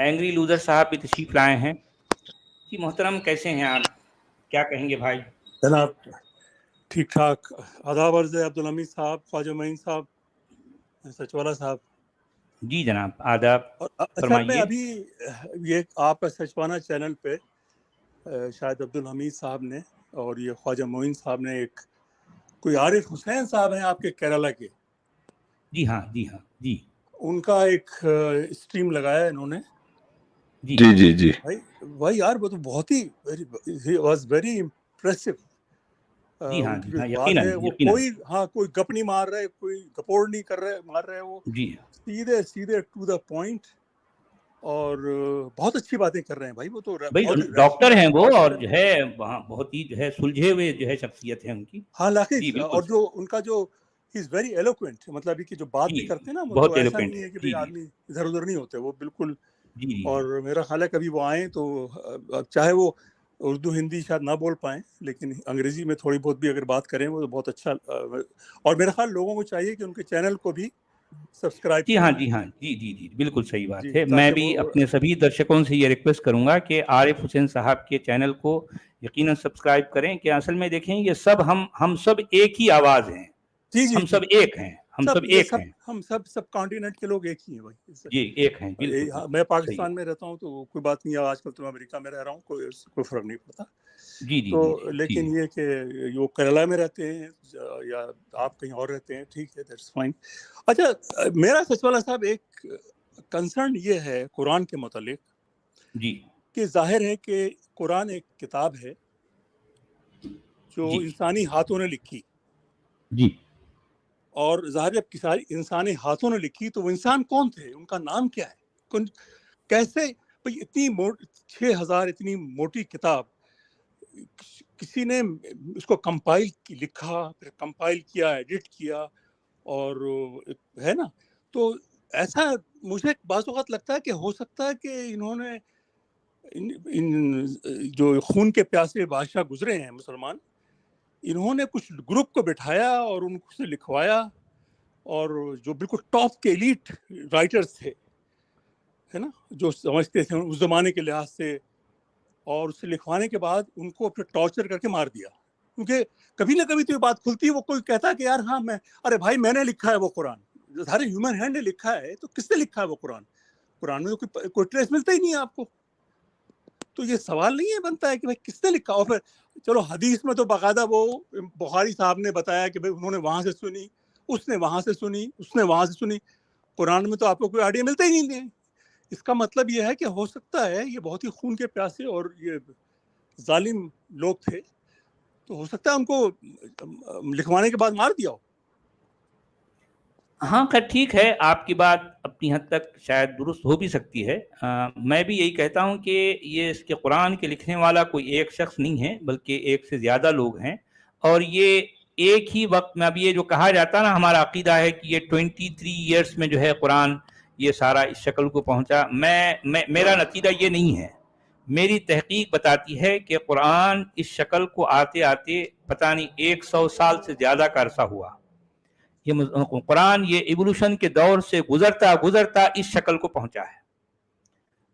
Angry loser صاحب بھی تشریف لائے ہیں. جی محترم کیسے ہیں آپ, کیا کہیں گے بھائی؟ جناب ٹھیک ٹھاک. آداب عرض ہے عبدالحمید صاحب, خواجہ معین صاحب, سچوالا صاحب. جی جناب آداب اچھا میں فرمائیے. ابھی یہ آپ کا سچوانا چینل پہ شاید عبدالحمید صاحب نے اور یہ خواجہ معین صاحب نے ایک کوئی عارف حسین صاحب ہیں آپ کے کیرلا کے, جی ہاں جی ہاں جی, ان کا ایک اسٹریم لگایا انہوں نے. جی جی جی جی بھائی یار وہ تو بہت ہی واز ویری امپریسو. جی ہاں ان جی کی ہاں, جو بات ہے وہ یقیناً. کوئی گپ نہیں مار رہے, کوئی گپوڑ نہیں کر رہے, مار رہے, وہ جی سیدھے ٹو دا پوائنٹ اور بہت اچھی باتیں کر رہے ہیں بھائی. وہ تو بھائی بہت ہی ڈاکٹر ہیں ریشنل وہ, بات اور کر رہے جو ہیں. ہے وہاں بہت ہی جو ہے سلجھے ہوئے جو ہے شخصیت ہے ان کی. ہاں جی لاخیص, بالکل اور جو ان کا جو ہی از ویری ایلوکوینٹ, مطلب کہ جو بات بھی جی, کرتے ہیں نا وہ تو بہت ایسا ایلوکوینٹ نہیں ہے. ہے کہ جی بھئی جی آدمی ادھر ادھر نہیں ہوتے وہ بالکل. جی جی اور میرا خیال ہے کبھی وہ آئیں تو چاہے وہ اردو ہندی شاید نہ بول پائیں, لیکن انگریزی میں تھوڑی بہت بھی اگر بات کریں وہ تو بہت اچھا. اور میرا خیال لوگوں کو چاہیے کہ ان کے چینل کو بھی سبسکرائب جی کریں. ہاں جی ہاں جی جی جی بالکل صحیح جی بات ہے. میں تاکہ بھی وہ اپنے سبھی درشکوں سے یہ ریکویسٹ کروں گا کہ عارف حسین صاحب کے چینل کو یقیناً سبسکرائب کریں, کہ اصل میں دیکھیں یہ سب ہم سب ایک ہی آواز ہیں. جی جی ہم جی سب ایک ہیں, ہم سب یہ ایک ہیں. ہم سب کانٹیننٹ کے لوگ ایک ہی ہیں بھائی. جی ایک ہیں, بالکل میں بالکل صحیح ہے. پاکستان میں رہتا ہوں تو کوئی بات نہیں ہے, آج کل تو میں امریکہ میں رہ رہا ہوں, کوئی فرق نہیں پڑتا. جی جی جی تو جی لیکن یہ کہ وہ کیرلا میں رہتے ہیں یا آپ کہیں اور رہتے ہیں, ٹھیک ہے, دیٹس فائن. اچھا میرا سچوالا صاحب ایک کنسرن یہ ہے قرآن کے متعلق جی کہ ظاہر ہے کہ قرآن ایک کتاب ہے جو جی انسانی ہاتھوں نے لکھی, جی اور ظاہر ہے انسانی ہاتھوں نے لکھی, تو وہ انسان کون تھے, ان کا نام کیا ہے, کیسے بھئی اتنی 6000 اتنی موٹی کتاب کسی نے اس کو لکھا, پھر کمپائل کیا, ایڈٹ کیا, اور ہے نا. تو ایسا مجھے بعض اوقات لگتا ہے کہ ہو سکتا ہے کہ انہوں نے ان جو خون کے پیاسے بادشاہ گزرے ہیں مسلمان, انہوں نے کچھ گروپ کو بٹھایا اور ان کو سے لکھوایا, اور جو بالکل ٹاپ کے ایلیٹ رائٹرز تھے, ہے نا, جو سمجھتے تھے اس زمانے کے لحاظ سے, اور اسے لکھوانے کے بعد ان کو پھر ٹارچر کر کے مار دیا. کیونکہ کبھی نہ کبھی تو یہ بات کھلتی ہے, وہ کوئی کہتا ہے کہ یار ہاں ارے بھائی میں نے لکھا ہے وہ قرآن, ہر ہیومن ہینڈ نے لکھا ہے, تو کس نے لکھا ہے وہ قرآن میں تو کوئی ٹریس ملتا ہی نہیں ہے آپ کو. تو یہ سوال نہیں ہے بنتا ہے کہ بھائی کس نے لکھا. اور پھر چلو حدیث میں تو باقاعدہ وہ بخاری صاحب نے بتایا کہ بھائی انہوں نے وہاں سے سنی, اس نے وہاں سے سنی, اس نے وہاں سے سنی. قرآن میں تو آپ کو کوئی آئیڈیا ملتا ہی نہیں ہے. اس کا مطلب یہ ہے کہ ہو سکتا ہے یہ بہت ہی خون کے پیاسے اور یہ ظالم لوگ تھے, تو ہو سکتا ہے ان کو لکھوانے کے بعد مار دیا ہو. ہاں خیر ٹھیک ہے, آپ کی بات اپنی حد تک شاید درست ہو بھی سکتی ہے. میں بھی یہی کہتا ہوں کہ یہ اس کے قرآن کے لکھنے والا کوئی ایک شخص نہیں ہے, بلکہ ایک سے زیادہ لوگ ہیں. اور یہ ایک ہی وقت میں, اب یہ جو کہا جاتا ہے نا, ہمارا عقیدہ ہے کہ یہ 23 ایئرس میں جو ہے قرآن یہ سارا اس شکل کو پہنچا. میرا نتیجہ یہ نہیں ہے. میری تحقیق بتاتی ہے کہ قرآن اس شکل کو آتے آتے پتہ نہیں 100 سال سے زیادہ کا عرصہ ہوا. یہ قرآن یہ ایوولوشن کے دور سے گزرتا گزرتا اس شکل کو پہنچا ہے.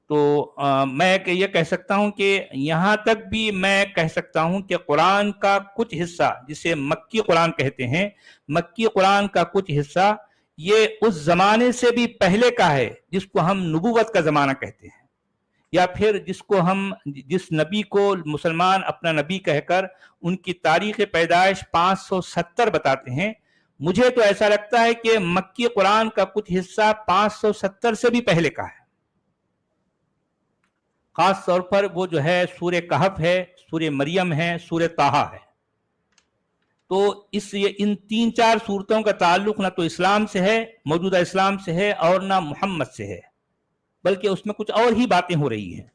تو میں یہ کہہ سکتا ہوں کہ یہاں تک بھی میں کہہ سکتا ہوں کہ قرآن کا کچھ حصہ, جسے مکی قرآن کہتے ہیں, مکی قرآن کا کچھ حصہ یہ اس زمانے سے بھی پہلے کا ہے جس کو ہم نبوت کا زمانہ کہتے ہیں, یا پھر جس نبی کو مسلمان اپنا نبی کہہ کر ان کی تاریخ پیدائش 570 بتاتے ہیں. مجھے تو ایسا لگتا ہے کہ مکی قرآن کا کچھ حصہ 570 سے بھی پہلے کا ہے. خاص طور پر وہ جو ہے سورہ کہف ہے, سورہ مریم ہے, سورہ طٰہٰ ہے. تو ان 3-4 سورتوں کا تعلق نہ تو اسلام سے ہے, موجودہ اسلام سے ہے, اور نہ محمد سے ہے, بلکہ اس میں کچھ اور ہی باتیں ہو رہی ہیں.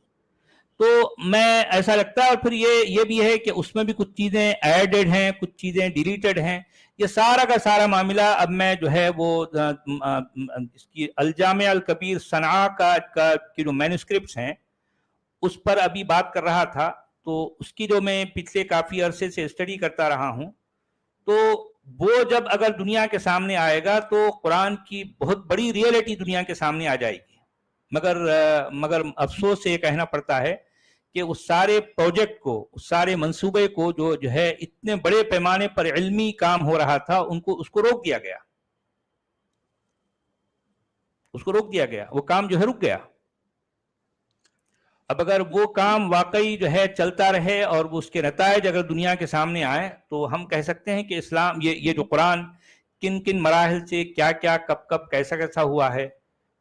تو میں ایسا لگتا ہے, اور پھر یہ بھی ہے کہ اس میں بھی کچھ چیزیں ایڈڈ ہیں, کچھ چیزیں ڈیلیٹڈ ہیں. یہ سارا کا سارا معاملہ اب میں جو ہے وہ اس کی الجامع الکبیر صنعاء کی جو مینوسکرپٹس ہیں اس پر ابھی بات کر رہا تھا. تو اس کی جو میں پچھلے کافی عرصے سے اسٹڈی کرتا رہا ہوں, تو وہ جب اگر دنیا کے سامنے آئے گا تو قرآن کی بہت بڑی ریئلٹی دنیا کے سامنے آ جائے گی. مگر افسوس سے یہ کہنا پڑتا ہے کہ اس سارے پروجیکٹ کو، اس سارے منصوبے کو جو ہے اتنے بڑے پیمانے پر علمی کام ہو رہا تھا، اس کو روک دیا گیا، وہ کام جو ہے رک گیا۔ اب اگر وہ کام واقعی جو ہے چلتا رہے اور اس کے نتائج اگر دنیا کے سامنے آئے تو ہم کہہ سکتے ہیں کہ اسلام، یہ جو قرآن کن کن مراحل سے کیا کیا کب کیسا ہوا ہے،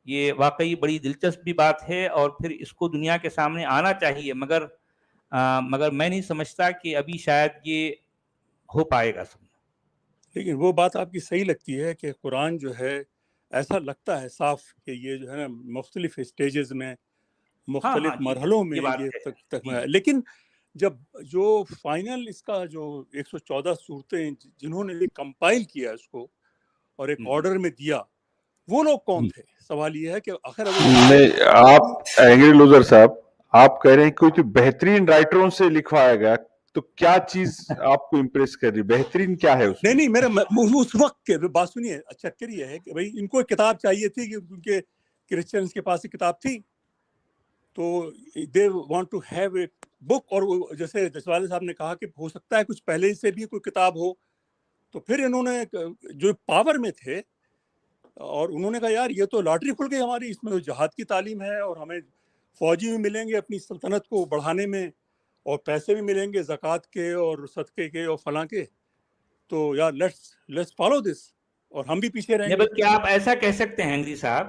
یہ واقعی بڑی دلچسپ بھی بات ہے، اور پھر اس کو دنیا کے سامنے آنا چاہیے، مگر میں نہیں سمجھتا کہ ابھی شاید یہ ہو پائے گا سب۔ لیکن وہ بات آپ کی صحیح لگتی ہے کہ قرآن جو ہے ایسا لگتا ہے صاف کہ یہ جو ہے نا مختلف اسٹیجز میں، مختلف مرحلوں میں یہ تک ہے، لیکن جب جو فائنل اس کا جو 114 صورتیں جنہوں نے کمپائل کیا اس کو اور ایک آرڈر میں دیا، وہ لوگ کون تھے؟ سوال یہ ہے کہ آخر آپ اینگری لوزر صاحب، آپ کہہ رہے ہیں کہ بہترین رائٹروں سے لکھوایا گیا، تو کیا چیز آپ کو امپریس کر رہی؟ بہترین کیا ہے اس میں؟ نہیں میرا اس وقت کے بات سنیے، چکر یہ ہے کہ بھائی ان کو کتاب چاہیے تھی، کہ ان کے کرسچنس کے پاس کتاب تھی، تو they want to have a book, اور جیسے جسوالے صاحب نے کہا کہ ہو سکتا ہے کچھ پہلے سے بھی کوئی کتاب ہو، تو پھر انہوں نے جو پاور میں تھے اور انہوں نے کہا یار یہ تو لاٹری کھل گئی ہماری، اس میں تو جہاد کی تعلیم ہے اور ہمیں فوجی بھی ملیں گے اپنی سلطنت کو بڑھانے میں، اور پیسے بھی ملیں گے زکوٰۃ کے اور صدقے کے اور فلاں کے، تو یار لیٹس فالو دس، اور ہم بھی پیچھے رہیں گے۔ بلکہ آپ ایسا کہہ سکتے ہیں انگری صاحب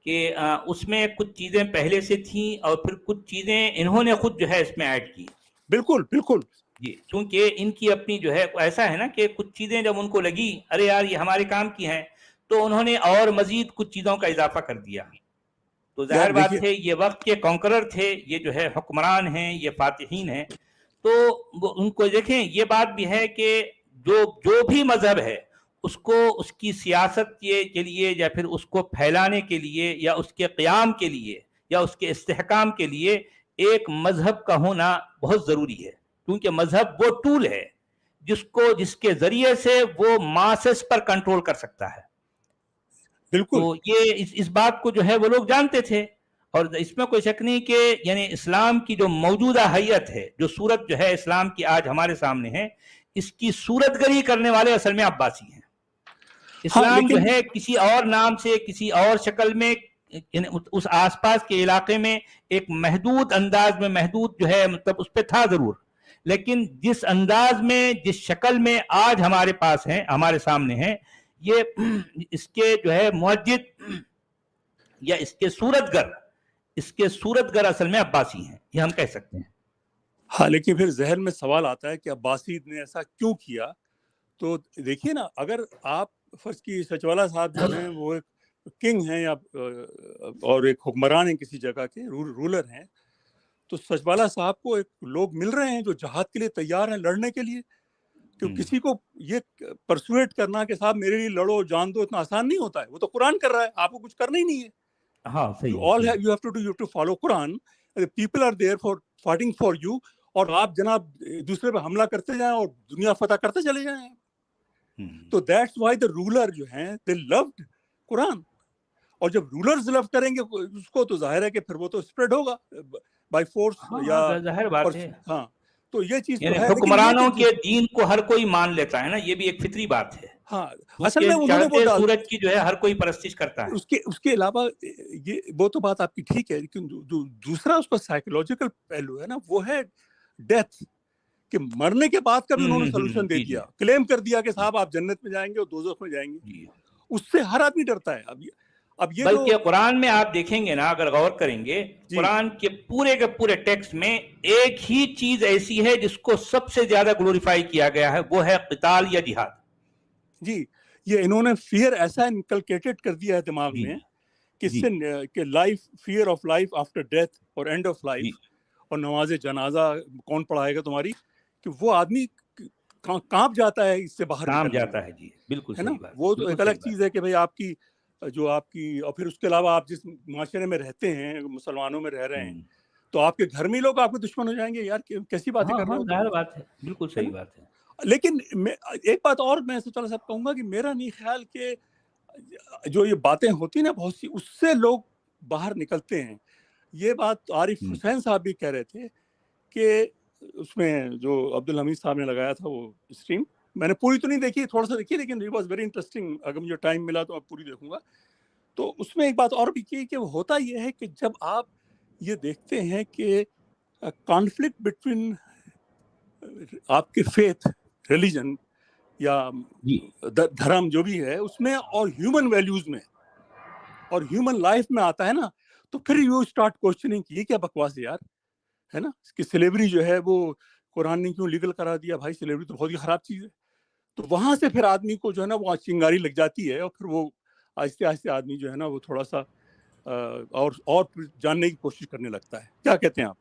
کہ اس میں کچھ چیزیں پہلے سے تھیں اور پھر کچھ چیزیں انہوں نے خود جو ہے اس میں ایڈ کی۔ بالکل بالکل جی، کیونکہ ان کی اپنی جو ہے ایسا ہے نا کہ کچھ چیزیں جب ان کو لگی ارے یار یہ ہمارے کام کی ہیں، تو انہوں نے اور مزید کچھ چیزوں کا اضافہ کر دیا۔ تو ظاہر بات ہے یہ وقت کے کانکرر تھے، یہ جو ہے حکمران ہیں، یہ فاتحین ہیں، تو ان کو دیکھیں یہ بات بھی ہے کہ جو بھی مذہب ہے اس کو اس کی سیاست کے لیے یا پھر اس کو پھیلانے کے لیے یا اس کے قیام کے لیے یا اس کے استحکام کے لیے ایک مذہب کا ہونا بہت ضروری ہے، کیونکہ مذہب وہ ٹول ہے جس کے ذریعے سے وہ ماسس پر کنٹرول کر سکتا ہے۔ بالکل، تو یہ اس بات کو جو ہے وہ لوگ جانتے تھے، اور اس میں کوئی شک نہیں کہ یعنی اسلام کی جو موجودہ حیت ہے، جو صورت جو ہے اسلام کی آج ہمارے سامنے ہے، اس کی صورت گری کرنے والے اصل میں عباسی ہیں۔ اسلام جو ہے کسی اور نام سے، کسی اور شکل میں اس آس پاس کے علاقے میں ایک محدود انداز میں محدود جو ہے مطلب اس پہ تھا ضرور، لیکن جس انداز میں، جس شکل میں آج ہمارے پاس ہیں، ہمارے سامنے ہیں، یہ اس کے جو ہے موجد یا اس کے صورت گر اصل میں عباسی ہیں، یہ ہم کہہ سکتے ہیں۔ ہاں، لیکن پھر ذہن میں سوال آتا ہے کہ عباسی نے ایسا کیوں کیا؟ تو دیکھیے نا، اگر آپ فرض کی سچوالا صاحب جو ہیں وہ ایک کنگ ہیں یا اور ایک حکمران ہیں کسی جگہ کے، رولر ہیں، تو سچوالا صاحب کو ایک لوگ مل رہے ہیں جو جہاد کے لیے تیار ہیں لڑنے کے لیے، کہ کسی کو یہ پرسویٹ کرنا کہ صاحب میرے لیے لڑو جان دو اتنا آسان نہیں ہوتا ہے، وہ تو قرآن کر رہا ہے، آپ کو کچھ کرنا ہی نہیں ہے۔ ہاں صحیح، you have to follow Quran. The people are there for fighting for you، اور آپ جناب دوسرے پہ حملہ کرتے جائیں اور دنیا فتح کرتے چلے جائیں۔ تو that's why the ruler جو ہیں they loved قرآن، اور جب رولرز لو کریں گے اس کو تو ظاہر ہے کہ پھر وہ تو اسپریڈ ہوگا بائی فورس، یا ظاہر بات ہے۔ ہاں، تو یہ چیز یعنی تو ہے، حکمرانوں کے دین کو ہر کوئی مان لیتا ہے نا، یہ بھی ایک فطری بات ہے۔ ہاں، اصل میں انہوں نے وہ سورج کی جو ہے ہر کوئی پرستش کرتا ہے۔ اس کے علاوہ یہ وہ تو بات آپ کی ٹھیک ہے، لیکن جو دوسرا اس کا سائیکولوجیکل پہلو ہے نا، وہ ہے ڈیتھ، کہ مرنے کے بعد کا بھی انہوں نے سولوشن دے دیا، کلیم کر دیا کہ صاحب آپ جنت میں جائیں گے اور دوزخ میں جائیں گے۔ اس سے ہر آدمی ڈرتا ہے۔ اب یہ بلکہ قرآن میں آپ دیکھیں گے نا، اگر غور کریں گے، قرآن کے پورے ٹیکسٹ میں ایک ہی چیز ایسی ہے جس کو سب سے زیادہ گلوریفائی کیا گیا ہے، وہ ہے قتال یا جہاد۔ جی، یہ انہوں نے فیئر ایسا انکلکیٹڈ کر دیا ہے دماغ میں کہ life, fear of life after death اور اینڈ آف لائف، اور نماز جنازہ کون پڑھائے گا تمہاری، کہ وہ آدمی کانپ جاتا ہے اس سے باہر کانپ جاتا ہے۔ جی بالکل صحیح بات۔ وہ تو ایک الگ چیز ہے کہ بھائی آپ کی اور پھر اس کے علاوہ آپ جس معاشرے میں رہتے ہیں، مسلمانوں میں رہ رہے ہیں، تو آپ کے گھر میں لوگ آپ کے دشمن ہو جائیں گے، یار کیسی باتیں کر رہے ہو؟ ظاہر بات ہے، بالکل صحیح بات ہے۔ لیکن ایک بات اور میں سچوالا صاحب کہوں گا کہ میرا نہیں خیال کہ جو یہ باتیں ہوتی نا بہت سی، اس سے لوگ باہر نکلتے ہیں. یہ بات عارف حسین صاحب بھی کہہ رہے تھے کہ اس میں جو عبدالحمید صاحب نے لگایا تھا وہ اسٹریم, میں نے پوری تو نہیں دیکھی, تھوڑا سا دیکھی, لیکن اٹ واز ویری انٹرسٹنگ. اگر مجھے ٹائم ملا تو میں پوری دیکھوں گا. تو اس میں ایک بات اور بھی کی کہ وہ ہوتا یہ ہے کہ جب آپ یہ دیکھتے ہیں کہ کانفلکٹ بٹوین آپ کے فیتھ, ریلیجن یا دھرم جو بھی ہے اس میں اور ہیومن ویلیوز میں اور ہیومن لائف میں آتا ہے نا, تو پھر یو اسٹارٹ کوشچننگ کہ یہ کیا بکواس ہے یار, ہے نا, کہ سلیوری جو ہے وہ قرآن نے کیوں لیگل کرا دیا, بھائی سلیوری تو بہت ہی خراب چیز ہے. تو وہاں سے پھر آدمی کو جو ہے نا وہ چنگاری لگ جاتی ہے, اور پھر وہ آہستہ آہستہ آدمی جو ہے نا وہ تھوڑا سا اور جاننے کی کوشش کرنے لگتا ہے. کیا کہتے ہیں آپ؟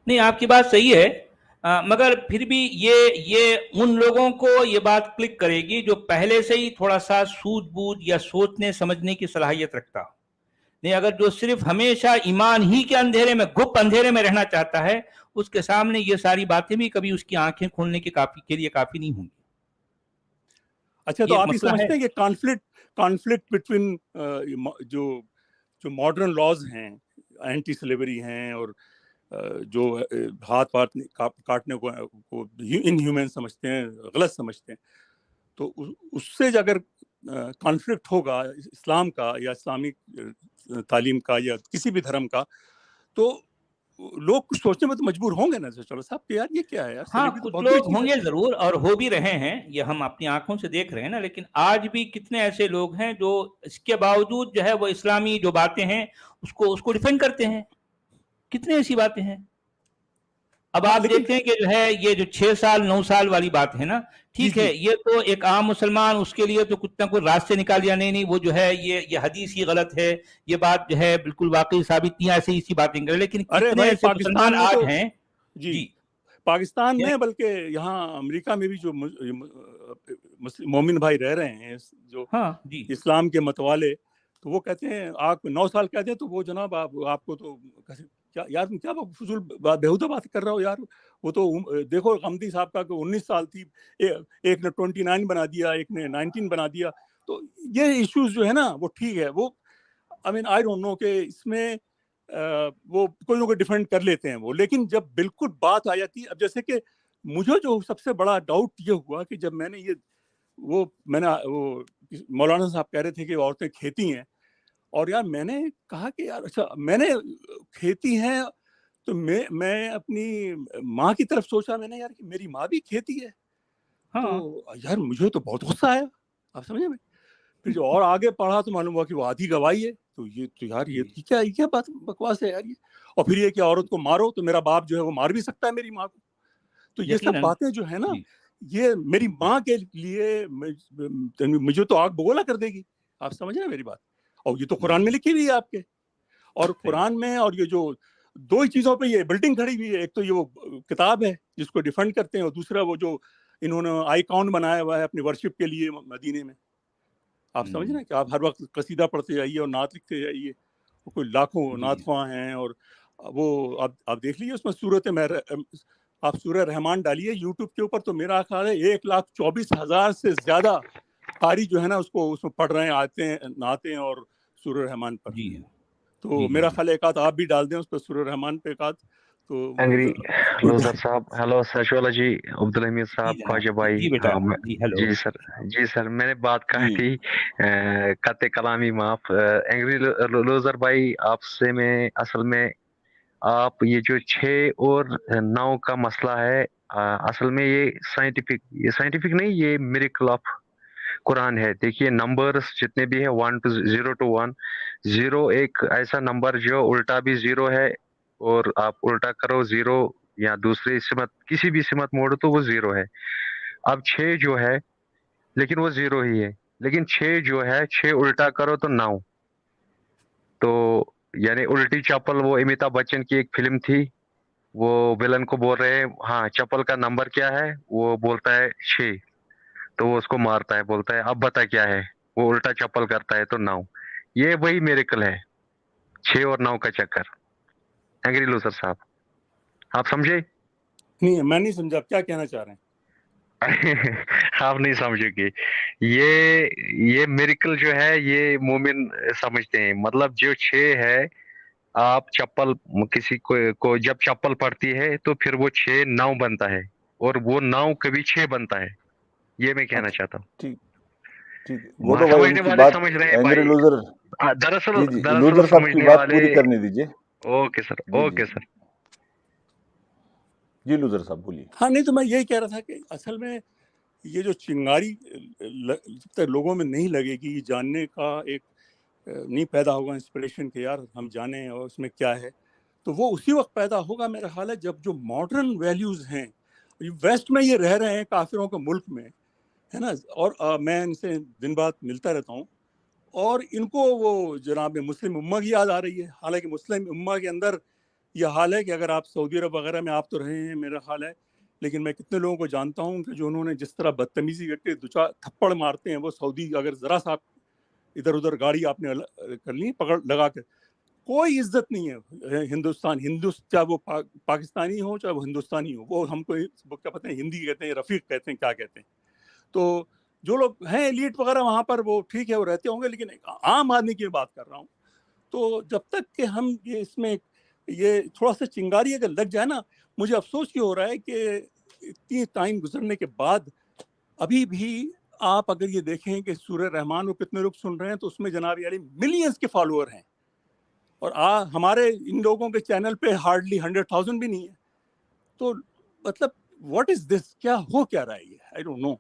نہیں, آپ کی بات صحیح ہے, مگر پھر بھی یہ ان لوگوں کو یہ بات کلک کرے گی جو پہلے سے ہی تھوڑا سا سوجھ بوجھ یا سوچنے سمجھنے کی صلاحیت رکھتا ہو. نہیں, اگر جو صرف ہمیشہ ایمان ہی کے اندھیرے میں, گپ اندھیرے میں رہنا چاہتا ہے, اس کے سامنے یہ ساری باتیں بھی کبھی اس کی آنکھیں کھولنے کے لیے کافی نہیں ہوں گی. اچھا, تو آپ یہ سمجھتے ہیں کہ کانفلکٹ بٹوین جو ماڈرن لاز ہیں, اینٹی سلیوری ہیں, اور جو ہاتھ کاٹنے کو ان ہیومن سمجھتے ہیں, غلط سمجھتے ہیں, تو اس سے اگر کانفلکٹ ہوگا اسلام کا یا اسلامی تعلیم کا یا کسی بھی دھرم کا, تو لوگ کچھ سوچنے میں تو مجبور ہوں گے نا. چلو صاحب کہ یار یہ کیا ہے یار, ہاں, کچھ لوگ ہوں گے ضرور, اور ہو بھی رہے ہیں, یہ ہم اپنی آنکھوں سے دیکھ رہے ہیں نا. لیکن آج بھی کتنے ایسے لوگ ہیں جو اس کے باوجود جو ہے وہ اسلامی جو باتیں ہیں اس کو ڈیفینڈ کرتے ہیں. کتنے ایسی باتیں ہیں. اب آپ دیکھتے ہیں کہ جو ہے یہ جو 6 سال 9 سال والی بات ہے نا, ٹھیک ہے, یہ تو ایک عام مسلمان اس کے لیے تو کچھ نہ کچھ راستے نکال دیا, نہیں وہ جو ہے یہ حدیث ہی غلط ہے, یہ بات جو ہے بالکل واقعی ثابت نہیں, ایسے اسی باتیں کرے. لیکن کتنے ایسے مسلمان آج ہیں جی پاکستان میں, بلکہ یہاں امریکہ میں بھی جو مومن بھائی رہ رہے ہیں جو اسلام کے متوالے, تو وہ کہتے ہیں آپ 9 سال کہتے ہیں, تو وہ جناب آپ کو تو یار تم کیا فضول بےہودہ بات کر رہا ہو یار. وہ تو دیکھو غمدی صاحب کا کہ 19 سال تھی, ایک نے 29 بنا دیا, ایک نے 19 بنا دیا. تو یہ ایشوز جو ہے نا وہ ٹھیک ہے, وہ آئی مین آئی ڈونٹ نو کہ اس میں وہ کوئی نہ کوئی ڈیفینڈ کر لیتے ہیں وہ. لیکن جب بالکل بات آ جاتی ہے, اب جیسے کہ مجھے جو سب سے بڑا ڈاؤٹ یہ ہوا کہ جب میں نے وہ مولانا صاحب کہہ رہے تھے کہ عورتیں کھیتی ہیں, اور یار میں نے کہا کہ یار اچھا میں نے کھیتی ہیں, تو میں اپنی ماں کی طرف سوچا, میں نے یار کہ میری ماں بھی کھیتی ہے. تو یار مجھے تو بہت غصہ آیا, آپ سمجھے میں. پھر جو اور آگے پڑھا تو معلوم ہوا کہ وہ آدھی گواہی ہے. تو یہ تو یار یہ کیا بات بکواس ہے یار یہ. اور پھر یہ کہ عورت کو مارو تو میرا باپ جو ہے وہ مار بھی سکتا ہے میری ماں کو. تو یہ سب باتیں جو ہے نا, یہ میری ماں کے لیے مجھے تو آگ بگولا کر دے گی. آپ سمجھ رہے ہیں میری بات. اور یہ تو قرآن میں لکھی ہوئی ہے آپ کے, اور قرآن میں, اور یہ جو 2 ہی چیزوں پہ یہ بلڈنگ کھڑی ہوئی ہے, ایک تو یہ وہ کتاب ہے جس کو ڈیفینڈ کرتے ہیں, اور دوسرا وہ جو انہوں نے آئی کاؤنٹ بنایا ہوا ہے اپنی ورشپ کے لیے مدینے میں. آپ سمجھ رہے ہیں کہ آپ ہر وقت قصیدہ پڑھتے جائیے اور نعت لکھتے جائیے, کوئی لاکھوں نعت خواں ہیں. اور وہ آپ دیکھ لیجیے اس میں صورت میں آپ سورہ رحمان ڈالیے یوٹیوب کے اوپر, تو میرا خیال ہے 1,24,000 سے زیادہ قاری جو ہے نا اس میں پڑھ رہے ہیں, آتے ہیں, نعتیں ہیں اور سورہ رحمان پر. تو میرا خیال ہے ایک آدھ آپ بھی ڈال دیں اس پر سورہ رحمان پہ ایک آدھ. تو انگری لوزر صاحب, ہیلو سیشولوجی, عبدالحمید صاحب, خواجہ بھائی. جی سر میں نے بات کہی تھی, قطع کلامی معاف. انگری لوزر بھائی, آپ سے میں اصل میں آپ یہ جو 6 اور 9 کا مسئلہ ہے, اصل میں یہ سائنٹیفک نہیں, یہ میریکل آف قرآن ہے. دیکھیے نمبرز جتنے بھی ہیں 0 to 1, 0 ایک ایسا نمبر جو الٹا بھی 0 ہے, اور آپ الٹا کرو 0 یا دوسری سمت کسی بھی سمت موڑو تو وہ 0 ہے. اب 6 جو ہے لیکن وہ 0 ہی ہے, لیکن 6 جو ہے 6 الٹا کرو تو 9. تو یعنی الٹی چپل, وہ امیتابھ بچن کی ایک فلم تھی, وہ ویلن کو بول رہے ہیں ہاں چپل کا نمبر کیا ہے, وہ بولتا ہے 6, تو وہ اس کو مارتا ہے, بولتا ہے اب بتا کیا ہے, وہ الٹا چپل کرتا ہے تو 9. یہ وہی میریکل ہے, 6 اور 9 کا چکر. انگری لوزر صاحب آپ سمجھے؟ نہیں, میں نہیں سمجھا آپ کیا کہنا چاہ رہے ہیں. آپ نہیں سمجھو گے. یہ میریکل جو ہے یہ مومن سمجھتے ہیں. مطلب جو 6 ہے، آپ چپل کسی کو جب چپل پڑتی ہے تو پھر وہ 6 9 بنتا ہے، اور وہ 9 کبھی 6 بنتا ہے. یہ میں کہنا چاہتا ہوں. ٹھیک ٹھیک. گوڈو بھائی ان سمجھنے کی والے بات سمجھ رہے ہیں اینگری بھائی. لوزر، جی جی دراصل لوزر صاحب کی سمجھنے بات والے. پوری کرنے دیجیے. اوکے سر، جی جی اوکے سر. جی لوزر صاحب بولیے. ہاں نہیں تو میں یہی کہہ رہا تھا کہ اصل میں یہ جو چنگاری جب تک لوگوں میں نہیں لگے گی، یہ جاننے کا ایک نہیں پیدا ہوگا انسپریشن کہ یار ہم جانیں اور اس میں کیا ہے، تو وہ اسی وقت پیدا ہوگا میرا خیال ہے جب جو ماڈرن ویلیوز ہیں ویسٹ میں یہ رہ رہے ہیں کافروں کے ملک میں، ہے نا. اور میں ان سے دن بعد ملتا رہتا ہوں، اور ان کو وہ جناب مسلم امہ کی یاد آ رہی ہے. حالانکہ مسلم امہ کے اندر یہ حال ہے کہ اگر آپ سعودی عرب وغیرہ میں آپ تو رہے ہیں میرا خیال ہے، لیکن میں کتنے لوگوں کو جانتا ہوں کہ جو انہوں نے جس طرح بدتمیزی کر کے تھپڑ مارتے ہیں وہ سعودی، اگر ذرا سا ادھر ادھر گاڑی آپ نے کر لی پکڑ لگا کے، کوئی عزت نہیں ہے. چاہے وہ پاکستانی ہو چاہے وہ ہندوستانی ہو، وہ ہم کو کیا پتہ ہے ہندی کہتے ہیں، رفیق کہتے ہیں، کیا کہتے ہیں. تو جو لوگ ہیں ایلیٹ وغیرہ وہاں پر وہ ٹھیک ہے وہ رہتے ہوں گے، لیکن عام آدمی کی بات کر رہا ہوں. تو جب تک کہ ہم اس میں یہ تھوڑا سا چنگاری اگر لگ جائے نا، مجھے افسوس یہ ہو رہا ہے کہ اتنی ٹائم گزرنے کے بعد ابھی بھی آپ اگر یہ دیکھیں کہ سورہ رحمان کو کتنے لوگ سن رہے ہیں، تو اس میں جناب علی ملینز کے فالوور ہیں، اور ہمارے ان لوگوں کے چینل پہ ہارڈلی 100,000 بھی نہیں ہے. تو مطلب واٹ از دس، کیا رہا ہے یہ؟ I don't know.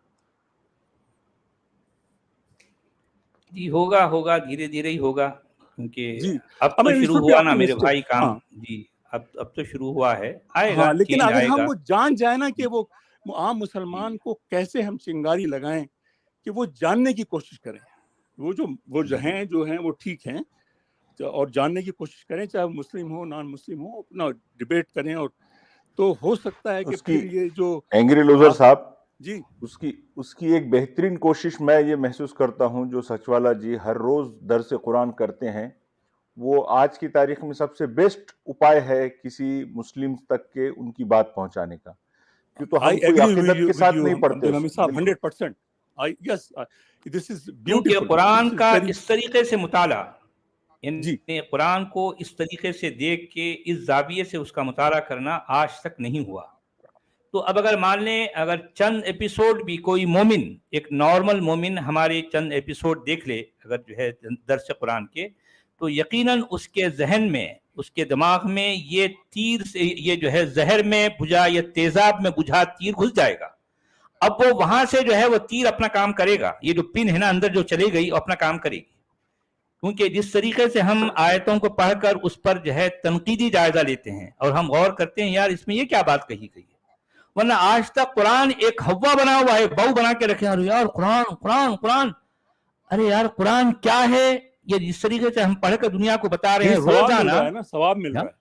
جی ہوگا دھیرے دھیرے ہی ہوگا، کیونکہ جی اب تو شروع ہوا نا میرے بھائی کام. ہاں جی اب تو شروع ہوا ہے، آئے گا ہاں، لیکن چینج اگر آئے ہم گا. وہ جان جائیں نا کہ وہ عام مسلمان کو کیسے ہم چنگاری لگائیں، کہ وہ جاننے کی کوشش کریں. وہ جو ہیں وہ ٹھیک ہیں، اور جاننے کی کوشش کریں، چاہے وہ مسلم ہو نان مسلم ہو، اپنا ڈبیٹ کریں. اور تو ہو سکتا ہے کہ پھر یہ جو اینگری لوزر صاحب، جی اس کی ایک بہترین کوشش میں یہ محسوس کرتا ہوں جو سچوالا جی ہر روز درس قرآن کرتے ہیں، وہ آج کی تاریخ میں سب سے بیسٹ اپائے ہے کسی مسلم تک کے ان کی بات پہنچانے کا. کیوں تو ہم کوئی عقیدت کے ساتھ نہیں پڑھتے عبدالحمید صاحب 100%. یس دس از کیونکہ بیوٹیفل. قرآن کا اس طریقے سے مطالعہ، جی یعنی قرآن کو اس طریقے سے دیکھ کے اس زاویے سے اس کا مطالعہ کرنا آج تک نہیں ہوا. تو اب اگر مان لیں اگر چند ایپیسوڈ بھی کوئی مومن، ایک نارمل مومن ہمارے چند ایپیسوڈ دیکھ لے اگر جو ہے درس قرآن کے، تو یقیناً اس کے ذہن میں، اس کے دماغ میں یہ تیر سے، یہ جو ہے زہر میں بجھا یا تیزاب میں بجھا تیر گھس جائے گا. اب وہ وہاں سے جو ہے وہ تیر اپنا کام کرے گا، یہ جو پن ہے نا اندر جو چلی گئی اپنا کام کرے گی. کیونکہ جس طریقے سے ہم آیتوں کو پڑھ کر اس پر جو ہے تنقیدی جائزہ لیتے ہیں اور ہم غور کرتے ہیں یار اس میں یہ کیا بات کہی گئی ہے، ورنہ آج تک قرآن ایک ہوا بنا ہوا ہے، بہو بنا کے رکھے ہیں، یار قرآن قرآن قرآن. ارے یار قرآن کیا ہے؟ یہ جس طریقے سے ہم پڑھ کر دنیا کو بتا رہے ہیں روزانہ، ثواب مل رہا ہے.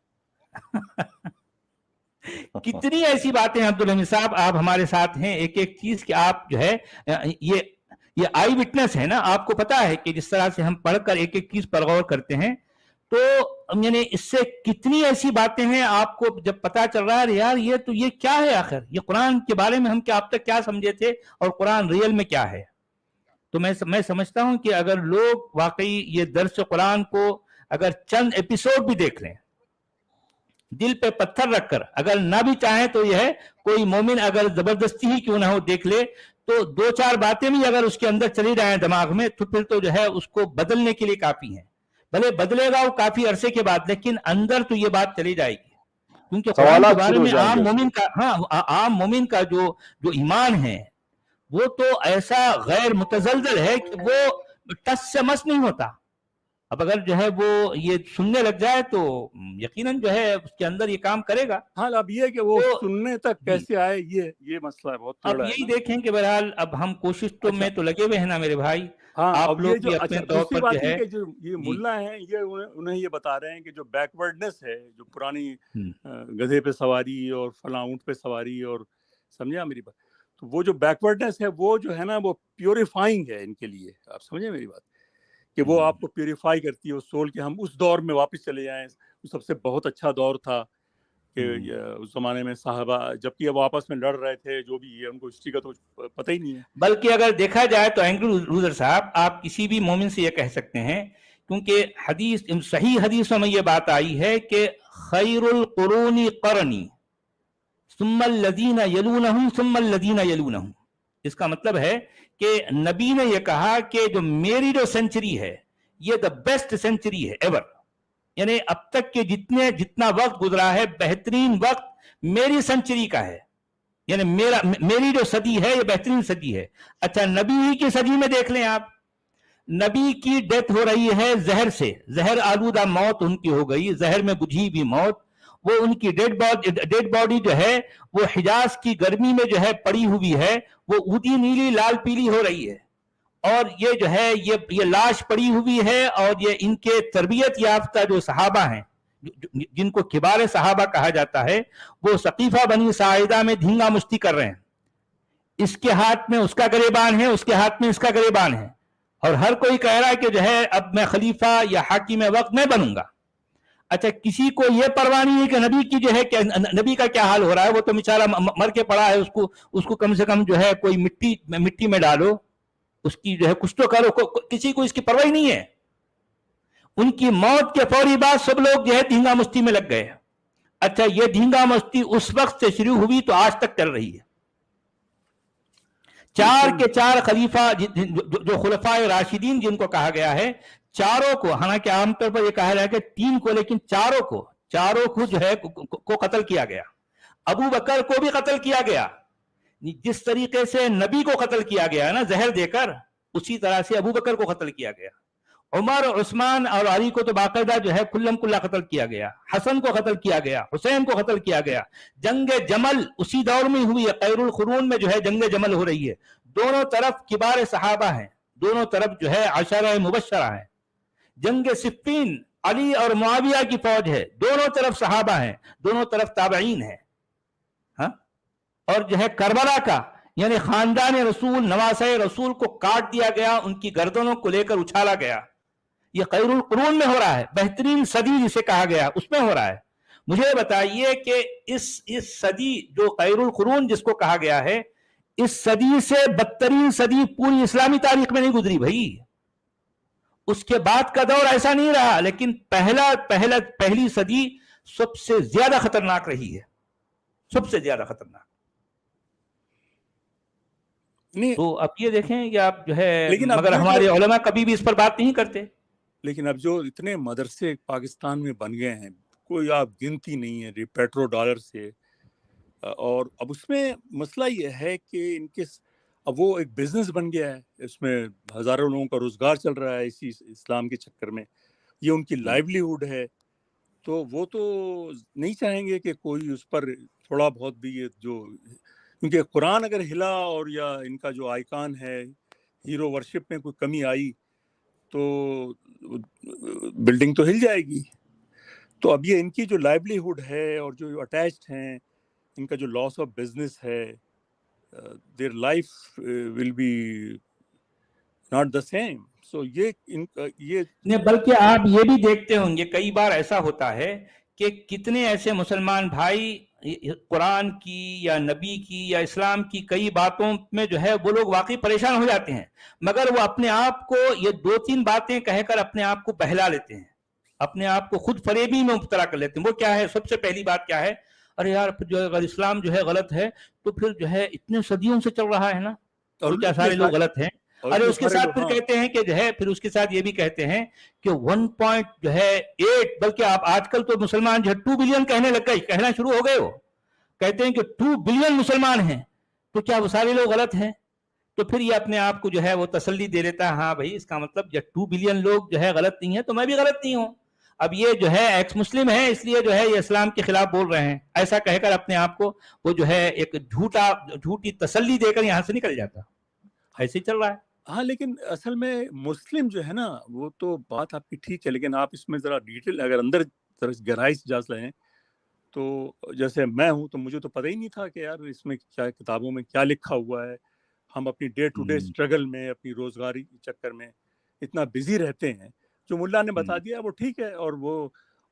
کتنی ایسی باتیں ہیں عبدالحمید صاحب، آپ ہمارے ساتھ ہیں ایک ایک چیز کہ آپ جو ہے یہ آئی وٹنس ہے نا، آپ کو پتا ہے کہ جس طرح سے ہم پڑھ کر ایک ایک چیز پر غور کرتے ہیں، تو یعنی اس سے کتنی ایسی باتیں ہیں آپ کو جب پتا چل رہا ہے یار یہ کیا ہے، آخر یہ قرآن کے بارے میں ہم کیا اب تک کیا سمجھے تھے اور قرآن ریئل میں کیا ہے. تو میں سمجھتا ہوں کہ اگر لوگ واقعی یہ درس قرآن کو اگر چند ایپیسوڈ بھی دیکھ لیں، دل پہ پتھر رکھ کر، اگر نہ بھی چاہیں تو یہ ہے کوئی مومن اگر زبردستی ہی کیوں نہ ہو دیکھ لے، تو 2-4 باتیں بھی اگر اس کے اندر چلی جائیں دماغ میں، تو پھر تو جو ہے اس کو بدلنے کے لیے کافی ہیں. بھلے بدلے گا وہ کافی عرصے کے بعد، لیکن اندر تو یہ بات چلی جائے گی. کیونکہ قرآن کے بارے میں عام مومن کا جو ایمان ہے وہ تو ایسا غیر متزلزل ہے کہ وہ ٹس سے مس نہیں ہوتا. اب اگر جو ہے وہ یہ سننے لگ جائے تو یقیناً جو ہے اس کے اندر یہ کام کرے گا. ہاں اب یہ کہ وہ سننے تک کیسے آئے، یہ مسئلہ ہے بہت اب بڑا ہے. یہی دیکھیں کہ بہرحال اب ہم کوشش تو میں تو لگے ہوئے ہیں نا میرے بھائی. ہاں آپ لوگ بھی اپنے طور دوسری پر بات جو ہے کہ جو یہ ملا ہیں یہ انہیں یہ بتا رہے ہیں کہ جو بیکورڈنس ہے، جو پرانی گدھے پہ سواری اور فلاں اونٹ پہ سواری، اور سمجھا میری بات، تو وہ جو بیکورڈنس ہے وہ جو ہے نا وہ پیوریفائنگ ہے ان کے لیے. آپ سمجھے میری بات کہ وہ آپ کو پیوریفائی کرتی ہے اس سول کے، ہم اس دور میں واپس چلے جائیں، وہ سب سے بہت اچھا دور تھا. کہ اس زمانے میں صحابہ جبکہ وہ آپس میں لڑ رہے تھے، جو بھی ہے ان کو ہسٹری کا تو پتہ ہی نہیں ہے. بلکہ اگر دیکھا جائے تو اینگری لوزر صاحب، آپ کسی بھی مومن سے یہ کہہ سکتے ہیں، کیونکہ حدیث صحیح حدیثوں میں یہ بات آئی ہے کہ خیر القرون قرنی ثم الذین یلونہم ثم الذین یلونہم. اس کا مطلب ہے کہ نبی نے یہ کہا کہ جو میری جو سینچری ہے یہ دا بیسٹ سینچری ہے ایور، یعنی اب تک کے جتنا وقت گزرا ہے بہترین وقت میری سینچری کا ہے، یعنی میری جو صدی ہے یہ بہترین صدی ہے. اچھا، نبی ہی کی صدی میں دیکھ لیں آپ، نبی کی ڈیتھ ہو رہی ہے زہر سے، زہر آلودہ موت ان کی ہو گئی، زہر میں بجھی بھی موت. وہ ان کی ڈیڈ باڈی جو ہے وہ حجاز کی گرمی میں جو ہے پڑی ہوئی ہے، وہ اودی نیلی لال پیلی ہو رہی ہے، اور یہ جو ہے یہ لاش پڑی ہوئی ہے، اور یہ ان کے تربیت یافتہ جو صحابہ ہیں جن کو کبار صحابہ کہا جاتا ہے، وہ سقیفہ بنی ساعدہ میں دھینگا مشتی کر رہے ہیں. اس کے ہاتھ میں اس کا گریبان ہے، اس کے ہاتھ میں اس کا گریبان ہے، اور ہر کوئی کہہ رہا ہے کہ جو ہے اب میں خلیفہ یا حاکم وقت میں بنوں گا. اچھا، کسی کو یہ پرواہ نہیں ہے کہ نبی کی جو ہے نبی کا کیا حال ہو رہا ہے، وہ تو بیچارہ مر کے پڑا ہے، اس کو کم سے کم جو ہے کوئی مٹی میں ڈالو، اس کی جو ہے کچھ تو کرو. کسی کو اس کی پرواہ نہیں ہے. ان کی موت کے فوری بعد سب لوگ جو ہے دھینگا مستی میں لگ گئے. اچھا، یہ دھینگا مستی اس وقت سے شروع ہوئی تو آج تک چل رہی ہے. 4 کے 4 خلیفہ جو خلفائے راشدین جن کو کہا گیا ہے، چاروں کو، حالانکہ عام طور پر یہ کہا جائے کہ 3 کو، لیکن چاروں کو جو ہے کو قتل کیا گیا. ابو بکر کو بھی قتل کیا گیا. جس طریقے سے نبی کو قتل کیا گیا نا زہر دے کر، اسی طرح سے ابو بکر کو قتل کیا گیا. عمر، عثمان اور علی کو تو باقاعدہ جو ہے کلم کلا قتل کیا گیا. حسن کو قتل کیا گیا، حسین کو قتل کیا گیا. جنگ جمل اسی دور میں ہوئی ہے، خیر القرون میں جو ہے جنگ جمل ہو رہی ہے. دونوں طرف کبار صحابہ ہیں، دونوں طرف جو ہے عشرہ مبشرہ ہیں. جنگ صفین علی اور معاویہ کی فوج ہے، دونوں طرف صحابہ ہیں، دونوں طرف تابعین ہیں. ہاں، اور جو ہے کربلا کا، یعنی خاندان رسول، نواسۂ رسول کو کاٹ دیا گیا، ان کی گردنوں کو لے کر اچھالا گیا. یہ خیر القرون میں ہو رہا ہے، بہترین صدی جسے کہا گیا اس میں ہو رہا ہے. مجھے بتائیے کہ اس صدی جو خیر القرون جس کو کہا گیا ہے، اس صدی سے بدترین صدی پوری اسلامی تاریخ میں نہیں گزری بھائی. اس کے بعد کا دور ایسا نہیں رہا، لیکن پہلی صدی سب سے زیادہ خطرناک رہی ہے، سب سے زیادہ خطرناک. تو اب یہ دیکھیں کہ آپ جو ہے، مگر ہمارے علماء کبھی بھی اس پر بات نہیں کرتے. لیکن اب جو اتنے مدرسے پاکستان میں بن گئے ہیں، کوئی آپ گنتی نہیں ہے پیٹرو ڈالر سے، اور اب اس میں مسئلہ یہ ہے کہ ان کے اب وہ ایک بزنس بن گیا ہے، اس میں ہزاروں لوگوں کا روزگار چل رہا ہے اسی اسلام کے چکر میں، یہ ان کی لائیولیہوڈ ہے. تو وہ تو نہیں چاہیں گے کہ کوئی اس پر تھوڑا بہت بھی یہ جو، کیونکہ قرآن اگر ہلا اور یا ان کا جو آئیکن ہے ہیرو ورشپ میں کوئی کمی آئی تو بلڈنگ تو ہل جائے گی. تو اب یہ ان کی جو لائیولیہوڈ ہے اور جو اٹیچڈ ہیں، ان کا جو لاس آف بزنس ہے، their life will be not the same. So یہ نہیں، بلکہ آپ یہ بھی دیکھتے ہوں گے کئی بار ایسا ہوتا ہے کہ کتنے ایسے مسلمان بھائی قرآن کی یا نبی کی یا اسلام کی کئی باتوں میں جو ہے وہ لوگ واقعی پریشان ہو جاتے ہیں، مگر وہ اپنے آپ کو یہ 2-3 باتیں کہہ کر اپنے آپ کو بہلا لیتے ہیں، اپنے آپ کو خود فریبی میں مبتلا کر لیتے ہیں. وہ کیا ہے؟ سب سے پہلی بات کیا ہے؟ ارے یار، جو اگر اسلام جو ہے غلط ہے تو پھر جو ہے اتنے صدیوں سے چل رہا ہے نا، تو کیا سارے لوگ غلط ہیں؟ ارے اس کے ساتھ پھر کہتے ہیں کہ جو ہے، پھر اس کے ساتھ یہ بھی کہتے ہیں کہ 1.8 بلکہ آپ آج کل تو مسلمان جو ہے 2 بلین کہنے لگ گئے، کہنا شروع ہو گئے. وہ کہتے ہیں کہ 2 بلین مسلمان ہیں، تو کیا وہ سارے لوگ غلط ہیں؟ تو پھر یہ اپنے آپ کو جو ہے وہ تسلی دے لیتا ہے، ہاں بھائی، اس کا مطلب جب 2 بلین لوگ جو ہے غلط نہیں ہیں تو میں بھی غلط نہیں ہوں. اب یہ جو ہے ایکس مسلم ہے، اس لیے جو ہے یہ اسلام کے خلاف بول رہے ہیں، ایسا کہہ کر اپنے آپ کو وہ جو ہے ایک جھوٹی تسلی دے کر یہاں سے نکل جاتا. ایسے ہی چل رہا ہے. ہاں، لیکن اصل میں مسلم جو ہے نا، وہ تو بات آپ کی ٹھیک ہے، لیکن آپ اس میں ذرا ڈیٹیل اگر اندر گہرائی سے جانچ لیں تو جیسے میں ہوں تو مجھے تو پتہ ہی نہیں تھا کہ یار اس میں کیا کتابوں میں کیا لکھا ہوا ہے. ہم اپنی ڈے ٹو ڈے اسٹرگل میں، اپنی روزگاری چکر میں اتنا بزی رہتے ہیں. جو ملا نے بتا دیا وہ ٹھیک ہے، اور وہ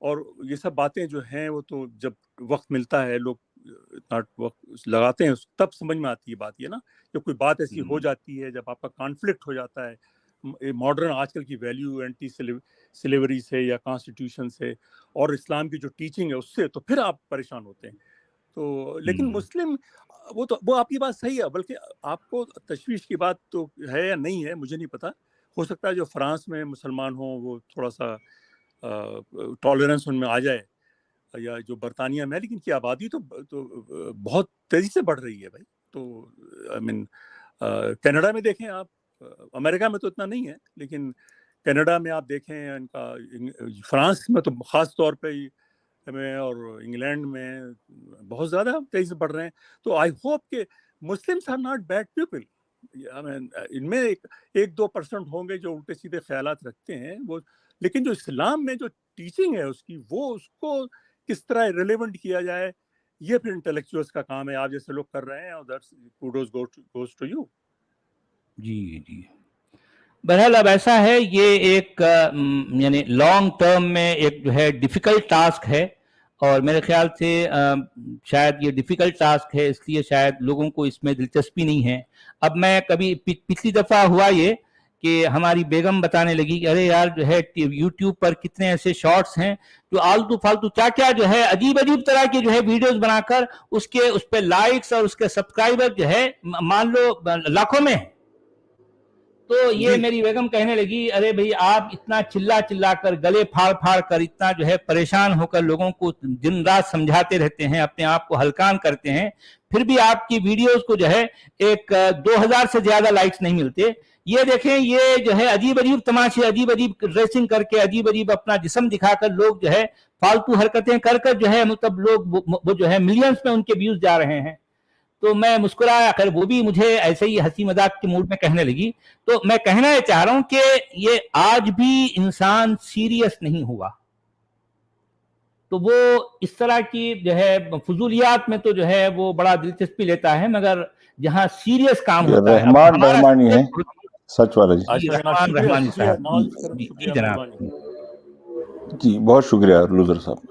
اور یہ سب باتیں جو ہیں وہ تو جب وقت ملتا ہے لوگ اتنا وقت لگاتے ہیں تب سمجھ میں آتی ہے بات یہ نا. جب کوئی بات ایسی ہو جاتی ہے، جب آپ کا کانفلکٹ ہو جاتا ہے ماڈرن آج کل کی ویلیو اینٹی سلیوری سے یا کانسٹیٹیوشن سے اور اسلام کی جو ٹیچنگ ہے اس سے، تو پھر آپ پریشان ہوتے ہیں. تو لیکن مسلم وہ آپ کی بات صحیح ہے، بلکہ آپ کو تشویش کی بات تو ہے یا نہیں ہے مجھے نہیں پتا. ہو سکتا ہے جو فرانس میں مسلمان ہوں وہ تھوڑا سا ٹالرنس ان میں آ جائے، یا جو برطانیہ میں، لیکن کی آبادی تو بہت تیزی سے بڑھ رہی ہے بھائی. تو آئی مین کینیڈا میں دیکھیں آپ، امریکہ میں تو اتنا نہیں ہے لیکن کینیڈا میں آپ دیکھیں ان کا، فرانس میں تو خاص طور پہ میں اور انگلینڈ میں بہت زیادہ تیزی سے بڑھ رہے ہیں. تو آئی ہوپ کہ Muslims are not bad people. ان میں 1-2% ہوں گے جو الٹے سیدھے خیالات رکھتے ہیں وہ، لیکن جو اسلام میں جو ٹیچنگ ہے اس کی، وہ اس کو کس طرح ریلیونٹ کیا جائے، یہ پھر انٹلیکچوئلس کا کام ہے. آپ جیسے لوگ کر رہے ہیں، اور کوڈوز گوز ٹو یو. جی بہرحال اب ایسا ہے، یہ ایک یعنی لانگ ٹرم میں ایک جو ہے ڈیفیکلٹ ٹاسک ہے، اور میرے خیال سے شاید یہ ڈیفیکلٹ ٹاسک ہے اس لیے شاید لوگوں کو اس میں دلچسپی نہیں ہے. اب میں کبھی پچھلی دفعہ ہوا یہ کہ ہماری بیگم بتانے لگی کہ ارے یار جو ہے یوٹیوب پر کتنے ایسے شارٹس ہیں جو آلتو فالتو کیا جو ہے عجیب طرح کے جو ہے ویڈیوز بنا کر اس پہ لائکس اور اس کے سبسکرائبر جو ہے مان لو لاکھوں میں. تو یہ میری بیگم کہنے لگی ارے بھئی آپ اتنا چلا کر گلے پھاڑ کر اتنا جو ہے پریشان ہو کر لوگوں کو دن رات سمجھاتے رہتے ہیں، اپنے آپ کو ہلکان کرتے ہیں، پھر بھی آپ کی ویڈیوز کو جو ہے ایک 2000 سے زیادہ لائکس نہیں ملتے. یہ دیکھیں، یہ جو ہے عجیب تماشے، عجیب ڈریسنگ کر کے، عجیب اپنا جسم دکھا کر لوگ جو ہے فالتو حرکتیں کر جو ہے مطلب لوگ وہ جو ہے ملینز میں ان کے ویوز جا رہے ہیں. تو میں مسکرایا، خیر وہ بھی مجھے ایسے ہی ہنسی مذاق کے موڈ میں کہنے لگی. تو میں کہنا یہ چاہ رہا ہوں کہ یہ آج بھی انسان سیریس نہیں ہوا. تو وہ اس طرح کی جو ہے فضولیات میں تو جو ہے وہ بڑا دلچسپی لیتا ہے، مگر جہاں سیریس کام ہوتا ہے. رحمان رحمانی ہے سچ والا جی. رحمان رحمانی صاحب. جی جناب. جی بہت شکریہ لوزر صاحب.